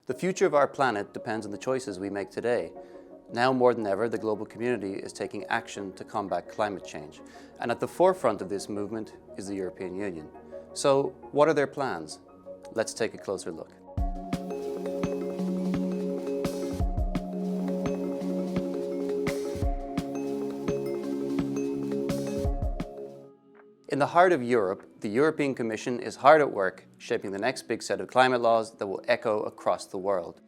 The future of our planet depends on the choices we make today. Now more than ever, the global community is taking action to combat climate change. And at the forefront of this movement is the European Union. So, what are their plans? Let's take a closer look. In the heart of Europe, the European Commission is hard at work shaping the next big set of climate laws that will echo across the world.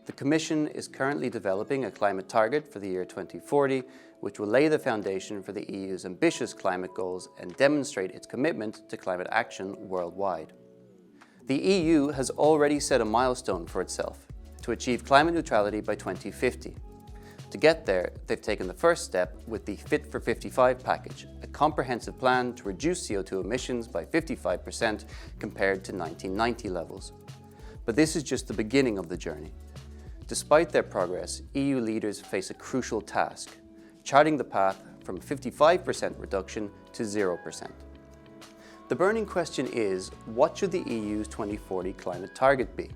The Commission is currently developing a climate target for the year 2040, which will lay the foundation for the EU's ambitious climate goals and demonstrate its commitment to climate action worldwide. The EU has already set a milestone for itself to achieve climate neutrality by 2050. To get there, they've taken the first step with the Fit for 55 package, a comprehensive plan to reduce CO2 emissions by 55% compared to 1990 levels. But this is just the beginning of the journey. Despite their progress, EU leaders face a crucial task, charting the path from 55% reduction to 0%. The burning question is, what should the EU's 2040 climate target be?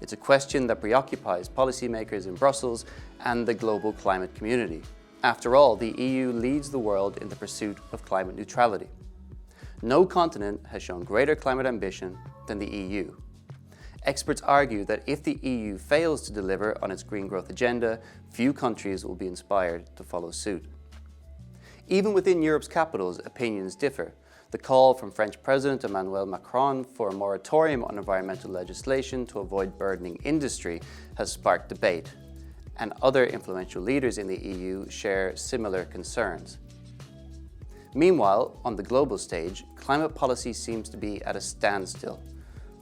It's a question that preoccupies policymakers in Brussels and the global climate community. After all, the EU leads the world in the pursuit of climate neutrality. No continent has shown greater climate ambition than the EU. Experts argue that if the EU fails to deliver on its green growth agenda, few countries will be inspired to follow suit. Even within Europe's capitals, opinions differ. The call from French President Emmanuel Macron for a moratorium on environmental legislation to avoid burdening industry has sparked debate, and other influential leaders in the EU share similar concerns. Meanwhile, on the global stage, climate policy seems to be at a standstill.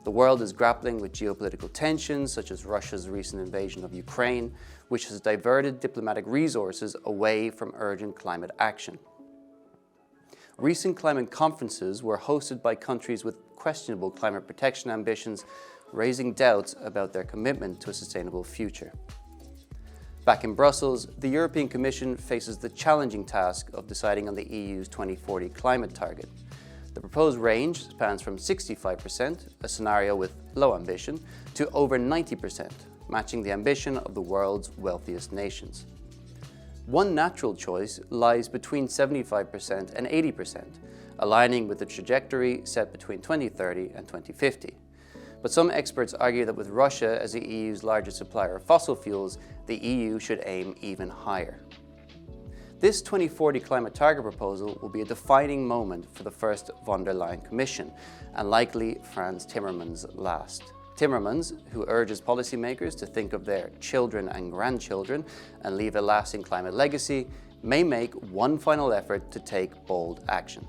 The world is grappling with geopolitical tensions, such as Russia's recent invasion of Ukraine, which has diverted diplomatic resources away from urgent climate action. Recent climate conferences were hosted by countries with questionable climate protection ambitions, raising doubts about their commitment to a sustainable future. Back in Brussels, the European Commission faces the challenging task of deciding on the EU's 2040 climate target. The proposed range spans from 65%, a scenario with low ambition, to over 90%, matching the ambition of the world's wealthiest nations. One natural choice lies between 75% and 80%, aligning with the trajectory set between 2030 and 2050. But some experts argue that with Russia as the EU's largest supplier of fossil fuels, the EU should aim even higher. This 2040 climate target proposal will be a defining moment for the first von der Leyen Commission, and likely Frans Timmermans' last. Timmermans, who urges policymakers to think of their children and grandchildren and leave a lasting climate legacy, may make one final effort to take bold action.